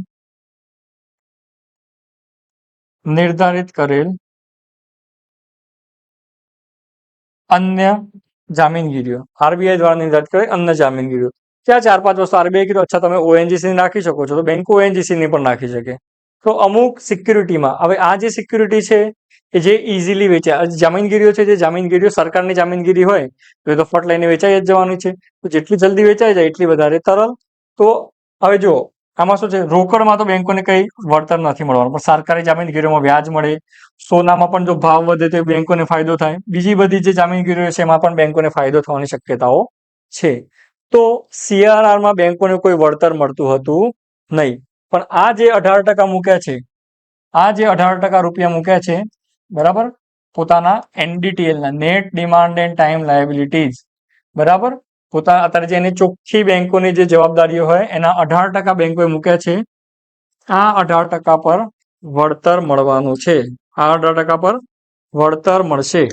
નિર્ધારિત કરેલ અન્ય જામીનગીરીઓ, આરબીઆઈ દ્વારા નિર્ધારિત કરેલ અન્ય જામીનગીરીઓ. ત્યાં 4-5 વસ્તુ આરબીઆઈ કીધું. અચ્છા, તમે ઓએનજીસી ની રાખી શકો છો, તો બેંકો ઓએનજીસી ની પણ રાખી શકે. તો અમુક સિક્યુરિટીમાં, હવે આ જે સિક્યુરિટી છે એ જે ઇઝીલી વેચાય, જામીનગીરીઓ છે, જે જામીનગીરીઓ સરકારની જામીનગીરી હોય તો એ તો ફટ લઈને વેચાઈ જ જવાની છે. તો જેટલી જલ્દી વેચાઈ જાય એટલી વધારે તરલ. તો હવે જો આમાં શું છે, રોકડમાં તો બેંકોને કઈ વળતર નથી મળવાનું, પણ સરકારી જામીનગીરીઓમાં વ્યાજ મળે. સોનામાં પણ જો ભાવ વધે તો બેંકોને ફાયદો થાય. બીજી બધી જે જામીનગીરીઓ છે એમાં પણ બેંકોને ફાયદો થવાની શક્યતાઓ છે. તો સીઆરઆરમાં બેંકોને કોઈ વળતર મળતું હતું નહીં. પણ આ જે 18% મૂક્યા છે, આ જે 18% રૂપિયા મૂક્યા છે, બરાબર, પોતાના એનડીટીએલના, net demand and time liabilities, બરાબર, અત્યારે જે એની ચોખ્ખી બેંકોની જે જવાબદારીઓ હોય એના 18% બેંકોએ મૂક્યા છે. આ 18% પર વળતર મળવાનું છે. આ 18% પર વળતર મળશે.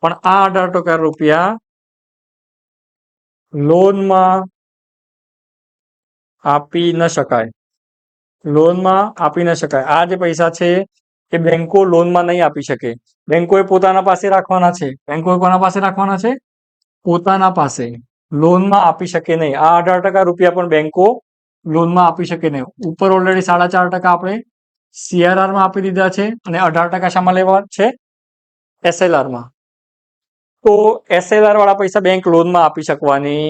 પણ આ 18% રૂપિયા લોનમાં આપી ન શકાય. લોનમાં આપી ન શકાય. આ જે પૈસા છે એ બેંકો લોનમાં નહીં આપી શકે. બેંકોએ પોતાના પાસે રાખવાના છે. બેંકોએ કોના પાસે રાખવાના છે? પોતાના પાસે. લોનમાં આપી શકે નહીં. આ 18% રૂપિયા પણ બેંકો લોનમાં આપી શકે નહીં. ઉપર ઓલરેડી 4.5% આપણે સીઆરઆરમાં આપી દીધા છે, અને 18% શામાં લેવા છે? એસએલઆરમાં. તો એસએલઆર વાળા પૈસા બેંક લોનમાં આપી શકવાની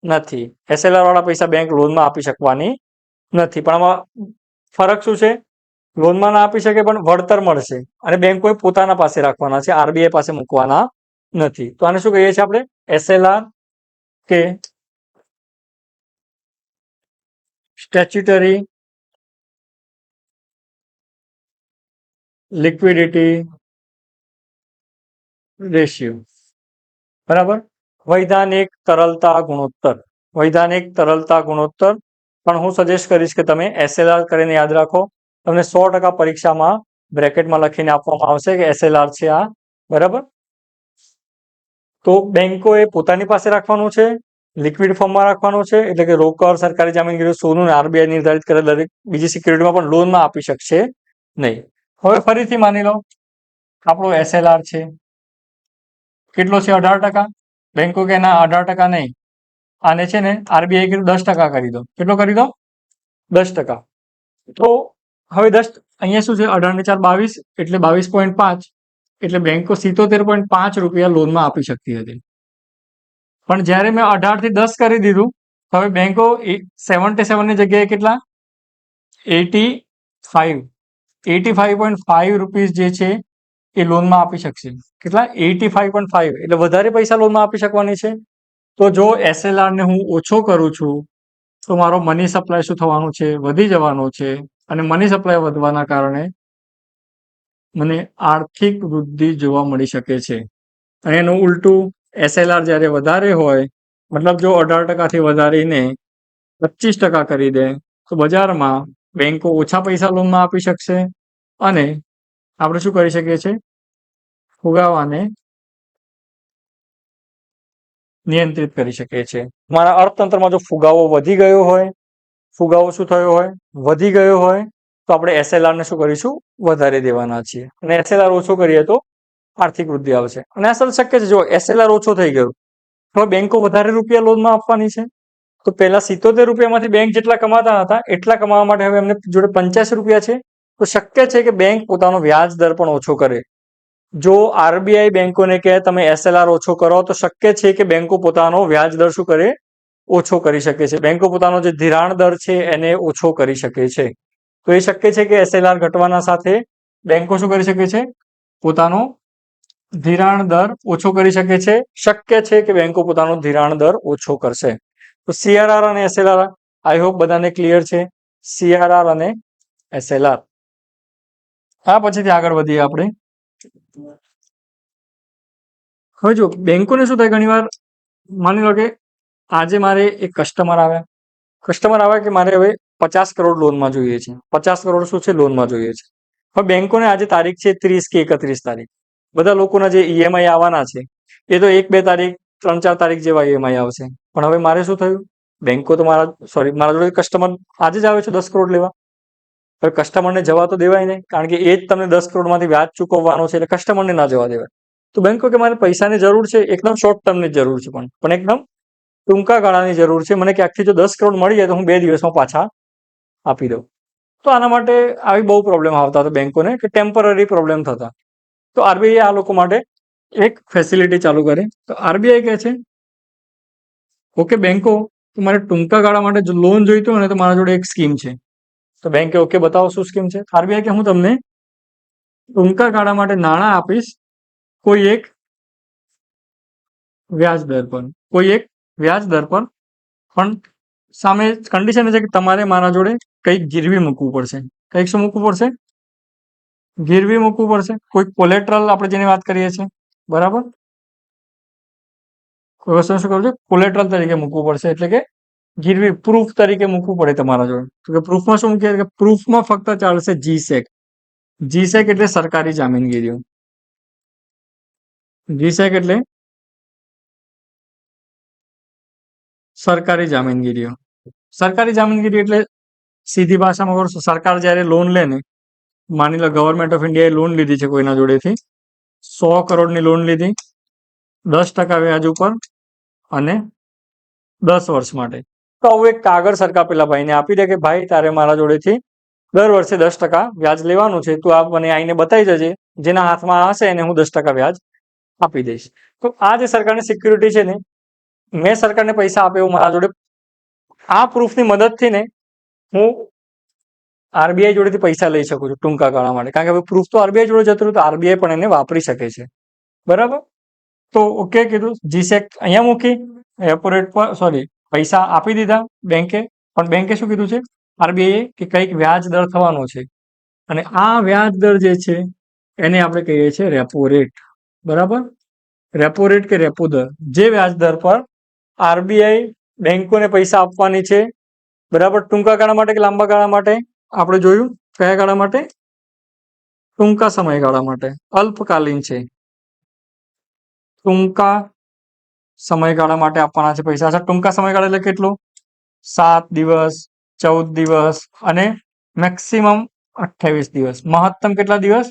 નથી. એસએલઆર વાળા પૈસા બેંક લોનમાં આપી શકવાની નથી. પણ આમાં ફરક શું છે? લોનમાં ના આપી શકે પણ વળતર મળશે, અને બેંકોએ પોતાના પાસે રાખવાના છે, આરબીઆઈ પાસે મૂકવાના નથી. તો આને શું કહીએ છીએ આપણે? એસએલઆર કે સ્ટેચ્યુટરી લિક્વિડિટી રેશિયો, બરાબર. વૈધાનિક તરલતા ગુણોત્તર. વૈધાનિક તરલતા ગુણોત્તર પણ હું સજેસ્ટ કરીશ કે તમે એસએલઆર કરીને યાદ રાખો. તમને 100% પરીક્ષામાં બ્રેકેટમાં લખીને આપવામાં આવશે કે એસએલઆર છે આ, બરાબર. તો બેંકોએ પોતાની પાસે રાખવાનું છે, લિક્વિડ ફોર્મમાં રાખવાનું છે, એટલે કે રોકડ, સરકારી જામીનગીરી, સોનું, આરબીઆઈ નિર્ધારિત કરેલ દરેક બીજી સિક્યુરિટીમાં પણ લોનમાં આપી શકશે નહીં. હવે ફરીથી માની લો આપણો એસએલઆર છે, કેટલો છે? 18%. બેંકો કે ના, 18% નહીં, આને છે ને આરબીઆઈ કીધું 10% કરી દો. કેટલો કરી દો? 10%. તો હવે 10 અહીંયા શું છે? 18 ને 4 22, એટલે 22.5, એટલે બેંકો 77.5 રૂપિયા લોનમાં આપી શકતી હતી. પણ જ્યારે મેં 18 થી 10 કરી દીધું, તો હવે બેંકો 77 ની જગ્યાએ કેટલા? 85.5 રૂપીસ જે છે એ લોનમાં આપી શકશે. કેટલા? 85.5, એટલે વધારે પૈસા લોનમાં આપી શકવાની છે. તો જો એસએલઆર ને હું ઓછો કરું છું તો મારો મની સપ્લાય શું થવાનું છે? વધી જવાનો છે. અને મની સપ્લાય વધવાના કારણે મને આર્થિક વૃદ્ધિ જોવા મળી શકે છે. અને એનું ઉલટું, એસએલઆર જ્યારે વધારે હોય, મતલબ જો 18% થી વધારીને 25% કરી દે, તો બજારમાં બેંકો ઓછા પૈસા લોનમાં આપી શકશે, અને આપણે શું કરી શકીએ છીએ? ફુગાવાને નિયંત્રિત કરી શકીએ છીએ. મારા અર્થતંત્રમાં જો ફુગાવો વધી ગયો હોય, ફુગાવો શું થયો હોય? વધી ગયો હોય, તો આપણે એસએલઆર ને શું કરીશું? વધારી દેવાના છીએ. અને એસએલઆર ઓછો કરીએ તો આર્થિક વૃદ્ધિ આવશે. અને અસલ શક્ય છે. જો એસએલઆર ઓછો થઈ ગયો, હવે બેંકો વધારે રૂપિયા લોનમાં આપવાની છે. તો પહેલા 77 રૂપિયામાંથી બેંક જેટલા કમાતા હતા એટલા કમાવા માટે હવે એમને જોડે 85 રૂપિયા છે. તો શક્ય છે કે બેંક પોતાનો વ્યાજ દર પણ ઓછો કરે. જો આરબીઆઈ બેંકોને કહે તમે એસએલઆર ઓછો કરો, તો શક્ય છે કે બેંકો પોતાનો વ્યાજ દર શું કરે? ઓછો કરી શકે છે. બેંકો પોતાનો જે ધિરાણ દર છે એને ઓછો કરી શકે છે. તો એ શક્ય છે કે એસએલઆર ઘટવાના સાથે બેંકો શું કરી શકે છે? પોતાનો ધિરાણ દર ઓછો કરી શકે છે. શક્ય છે કે બેંકો પોતાનો ધિરાણ દર ઓછો કરશે. તો CRR અને SLR આઈ હોપ બધાને ક્લિયર છે. CRR અને SLR. આ પછીથી આગળ વધીએ આપણે. હવે જો બેંકોને શું થાય, ઘણી વાર માની લો કે આજે મારે એક કસ્ટમર આવ્યા કે મારે હવે 50 કરોડ લોનમાં જોઈએ છે. 50 કરોડ શું છે, લોનમાં જોઈએ છે. હવે બેંકોને આજે તારીખ છે 30 કે 31 તારીખ. બધા લોકોના જે EMI આવવાના છે એ તો 1-2 તારીખ 3-4 તારીખ જેવા EMI આવશે. પણ હવે મારે શું થયું, બેંકો તો મારા જોડે કસ્ટમર આજે જ આવે છે 10 કરોડ લેવા. હવે કસ્ટમરને જવા તો દેવાય નહીં, કારણ કે એ જ તમને 10 કરોડમાંથી વ્યાજ ચૂકવવાનો છે, એટલે કસ્ટમરને ના જવા દેવાય. તો બેંકો કે મારે પૈસાની જરૂર છે, એકદમ શોર્ટ ટર્મની જરૂર છે, પણ એકદમ ટૂંકા ગાળાની જરૂર છે. મને ક્યાંકથી જો 10 કરોડ મળી જાય તો હું 2 દિવસમાં પાછા આપી દઉં. તો આના માટે આવી બહુ પ્રોબ્લેમ આવતા હતા બેંકોને, કે ટેમ્પરરી પ્રોબ્લેમ થતા. તો RBI આ લોકો માટે એક ફેસિલિટી ચાલુ કરી. તો RBI કહે છે, ઓકે બેંકો, તમારે ટૂંકા ગાળા માટે જો લોન જોઈતો હોય ને તો મારા જોડે એક સ્કીમ છે. તો બેંકે ઓકે બતાવો શું સ્કીમ છે. RBI કે હું તમને ટૂંકા ગાળા માટે નાણાં આપીશ કોઈ એક વ્યાજ દર પર, પણ સામે કન્ડિશન છે કે તમારે મારા જોડે કંઈક ગીરવી મૂકવું પડશે. કંઈક શું મૂકવું પડશે? ગીરવી મૂકવું પડશે. કોઈ કોલેટરલ આપણે જેની વાત કરીએ છીએ, બરાબર. કોઈ વસ્તુ શું કરવું છે, કોલેટરલ તરીકે મૂકવું પડશે, એટલે કે ગીરવી પ્રૂફ તરીકે મૂકવું પડે તમારા જોડે. તો કે પ્રૂફમાં શું મૂકીએ, કે પ્રૂફમાં ફક્ત ચાલશે GSEC. GSEC એટલે સરકારી જામીનગીરીઓ. GSEC એટલે સરકારી જામીનગીરીઓ. સરકારી જામીનગીરી એટલે સીધી ભાષામાં કહું, સરકાર જ્યારે લોન લે ને, માની લો ગવર્મેન્ટ ઓફ ઇન્ડિયાએ લોન લીધી છે કોઈના જોડેથી, 100 કરોડની લોન લીધી, 10% વ્યાજ ઉપર અને 10 વર્ષ માટે. તો આવું એક કાગળ સરકાર પેલા ભાઈને આપી દે કે ભાઈ તારે મારા જોડેથી દર વર્ષે 10% વ્યાજ લેવાનું છે, તું આ મને આઈને બતાવી જજે, જેના હાથમાં હશે એને હું 10% વ્યાજ આપી દઈશ. તો આ જે સરકારની સિક્યુરિટી છે ને, મેં સરકારને પૈસા આપ્યો મારા જોડે, આ પ્રૂફની મદદથી ને હું RBI જોડેથી પૈસા લઈ શકું છું ટૂંકા ગાળા માટે. કારણ કે હવે પ્રૂફ તો RBI જોડે જતું રહ્યું, તો RBI પણ એને વાપરી શકે છે, બરાબર. તો ઓકે કીધું, GSEC અહીંયા મૂકી, રેપો રેટ પર પૈસા આપી દીધા બેંકે. પણ બેંકે શું કીધું છે, RBI કે કંઈક વ્યાજ દર થવાનો છે, અને આ વ્યાજ દર જે છે એને આપણે કહીએ છીએ રેપો રેટ, બરાબર. રેપો રેટ કે રેપો દર, જે વ્યાજ દર પર RBI બેંકોને પૈસા આપવાની છે, બરાબર. ટૂંકા ગાળા માટે કે લાંબા ગાળા માટે? આપણે જોયું કયા ગાળા માટે? ટૂંકા સમયગાળા માટે. અલ્પકાલીન છે, ટૂંકા સમયગાળા માટે આપવાના છે પૈસા. ટૂંકા સમયગાળા એટલે કેટલું? 7 દિવસ, 14 દિવસ અને મેક્સિમમ 28 દિવસ. મહત્તમ કેટલા દિવસ?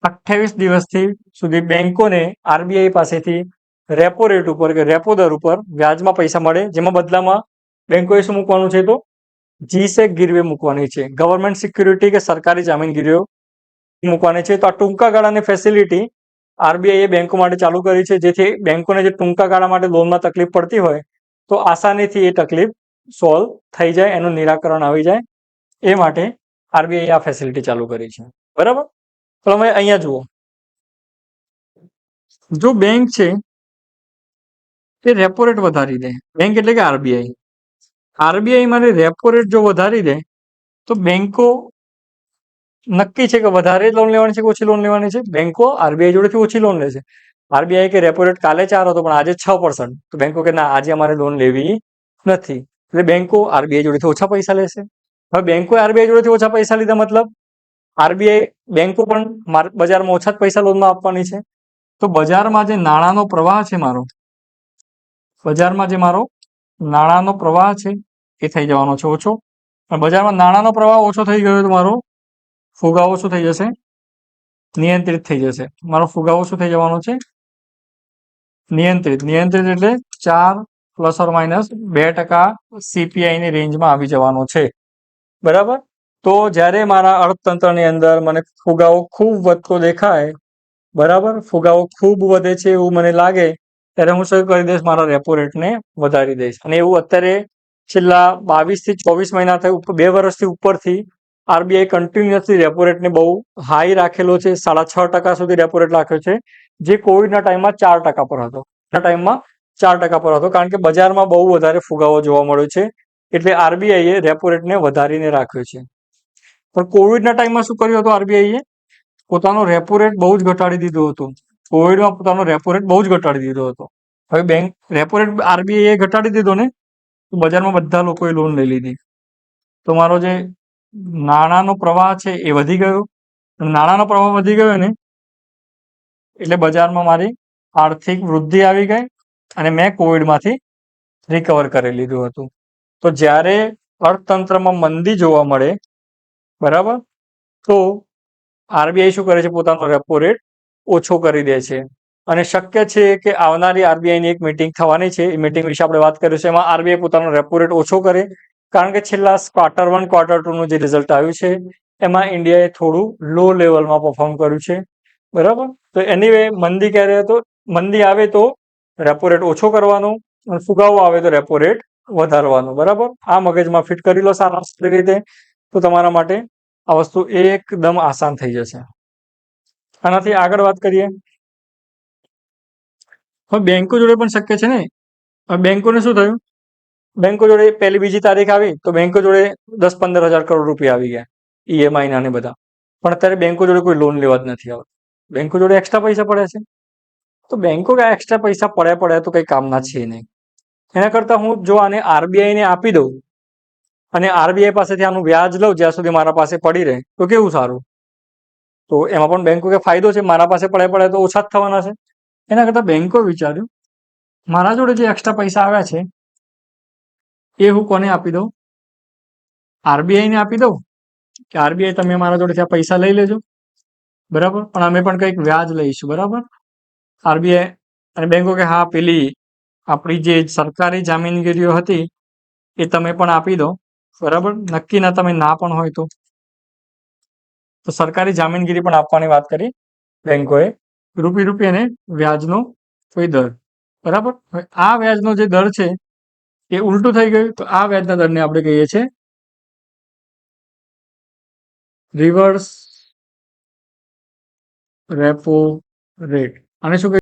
28 દિવસથી સુધી બેંકોને RBI પાસેથી રેપો રેટ ઉપર કે રેપો દર ઉપર વ્યાજમાં પૈસા મળે, જેમાં બદલામાં બેંકોએ શું મૂકવાનું છે, તો GSEC ગીરવે મૂકવાની છે. ગવર્મેન્ટ સિક્યુરિટી કે સરકારી જામીનગીરીઓ મૂકવાની છે. તો આ ટૂંકા ગાળાની ફેસિલિટી RBI એ બેંકો માટે ચાલુ કરી છે, જેથી બેંકોને જે ટૂંકા ગાળા માટે લોનમાં તકલીફ પડતી હોય તો આસાનીથી એ તકલીફ સોલ્વ થઈ જાય, એનું નિરાકરણ આવી જાય. એ માટે RBI આ ફેસિલિટી ચાલુ કરી છે, બરાબર. તો તમે અહીંયા જુઓ, જો બેંક છે એ રેપો રેટ વધારી દે, બેંક એટલે કે RBI માટે રેપો રેટ જો વધારી દે તો બેંકો નક્કી છે કે વધારે લોન લેવાની છે કે ઓછી લોન લેવાની છે? બેંકો RBI જોડેથી ઓછી લોન લે છે. RBI કે રેપો રેટ કાલે 4 હતો પણ આજે 6%. તો બેંકો કે ના, આજે અમારે લોન લેવી નથી, એટલે બેંકો RBI જોડેથી ઓછા પૈસા લેશે. હવે બેંકો RBI જોડેથી ઓછા પૈસા લીધા, મતલબ RBI બેંકો પણ બજારમાં ઓછા જ પૈસા લોનમાં આપવાની છે. તો બજારમાં જે નાણાંનો પ્રવાહ છે નાણાંનો પ્રવાહ છે એ થઈ જવાનો છે ઓછો. અને બજારમાં નાણાંનો પ્રવાહ ઓછો થઈ ગયો તો મારો ફુગાવો શું થઈ જશે? નિયંત્રિત થઈ જશે. મારો ફુગાવો શું થઈ જવાનો છે? નિયંત્રિત એટલે 4 ± 2% CPI ની રેન્જમાં આવી જવાનો છે, બરાબર. તો જ્યારે મારા અર્થતંત્રની અંદર મને ફુગાવો ખૂબ વધતો દેખાય, બરાબર, ફુગાવો ખૂબ વધે છે એવું મને લાગે, ત્યારે હું શું કરી દઈશ? મારા રેપો રેટને વધારી દઈશ. અને એવું અત્યારે છેલ્લા 22 થી 24 મહિના થઈ, 2 વર્ષથી ઉપરથી RBI કન્ટિન્યુઅસલી રેપો રેટને બહુ હાઈ રાખેલો છે. 6.5% સુધી રેપો રેટ રાખ્યો છે, જે કોવિડના ટાઈમમાં 4% પર હતો. ટાઈમમાં 4% પર હતો, કારણ કે બજારમાં બહુ વધારે ફુગાવો જોવા મળ્યો છે, એટલે આરબીઆઈએ રેપો રેટને વધારીને રાખ્યો છે. પણ કોવિડના ટાઈમમાં શું કર્યું હતું આરબીઆઈએ? પોતાનો રેપો રેટ બહુ જ ઘટાડી દીધો હતો. કોવિડમાં પોતાનો રેપો રેટ બહુ જ ઘટાડી દીધો હતો. હવે રેપો રેટ આરબીઆઈએ ઘટાડી દીધો ને, તો બજારમાં બધા લોકોએ લોન લઈ લીધી. તો મારો જે નાણાંનો પ્રવાહ છે એ વધી ગયો. નાણાંનો પ્રવાહ વધી ગયો ને, એટલે બજારમાં મારી આર્થિક વૃદ્ધિ આવી ગઈ અને મેં કોવિડમાંથી રિકવર કરી લીધું હતું. તો જ્યારે અર્થતંત્રમાં મંદી જોવા મળે, બરાબર, તો આરબીઆઈ શું કરે છે? પોતાનો રેપો રેટ ઓછો કરી દે છે. અને શક્ય છે કે આવનારી આરબીઆઈની એક મીટિંગ થવાની છે, એ મીટિંગ વિશે આપણે વાત કરીશું. એમાં આરબીઆઈ પોતાનો રેપો રેટ ઓછો કરે, કારણ કે છેલ્લા Q1 Q2 નું જે રિઝલ્ટ આવ્યું છે એમાં ઇન્ડિયાએ થોડું લો લેવલમાં પરફોર્મ કર્યું છે, બરાબર. તો એનીવે મંદી ક્યારે હતો? મંદી આવે તો રેપો રેટ ઓછો કરવાનો, અને ફુગાવો આવે તો રેપો રેટ વધારવાનો, બરાબર. આ મગજમાં ફિટ કરી લો સારી રીતે, તો તમારા માટે આ વસ્તુ એકદમ આસાન થઈ જશે. આનાથી આગળ વાત કરીએ. હવે બેંકો જોડે પણ શક્ય છે ને. હવે બેંકોને શું થયું? બેંકો જોડે પહેલી બીજી તારીખ આવી તો બેંકો જોડે 10-15 હજાર કરોડ રૂપિયા આવી ગયા, ઈએમઆઈ ના ને બધા. પણ અત્યારે બેંકો જોડે કોઈ લોન લેવા જ નથી આવતી. બેંકો જોડે એક્સ્ટ્રા પૈસા પડ્યા છે. તો બેંકો એક્સ્ટ્રા પૈસા પડ્યા તો કઈ કામના છે નહીં. એના કરતા હું જો આને આરબીઆઈ ને આપી દઉં અને આરબીઆઈ પાસેથી આનું વ્યાજ લઉં જ્યાં સુધી મારા પાસે પડી રહે, તો કેવું સારું. તો એમાં પણ બેંકો કે ફાયદો છે, મારા પાસે પડ્યા તો ઓછા જ થવાના છે. એના કરતા બેંકો વિચાર્યું, મારા જોડે જે એક્સ્ટ્રા પૈસા આવ્યા છે એ હું કોને આપી દઉં? આરબીઆઈ ને આપી દઉં કે આરબીઆઈ તમે મારા જોડે ત્યાં પૈસા લઈ લેજો, બરાબર, પણ અમે પણ કંઈક વ્યાજ લઈશું, બરાબર. આરબીઆઈ અને બેંકો કે હા, પેલી આપણી જે સરકારી જામીનગીરીઓ હતી એ તમે પણ આપી દો, બરાબર. નક્કી ના તમે ના પણ હોય તો સરકારી જામીનગીરી પણ આપવાની વાત કરી બેંકોએ, રૂપી અને વ્યાજનો કોઈ દર, બરાબર. હવે આ વ્યાજનો જે દર છે એ ઉલટું થઈ ગયું, તો આ વ્યાજના દરને આપણે કહીએ છીએ રિવર્સ રેપો રેટ. આને શું કહીએ?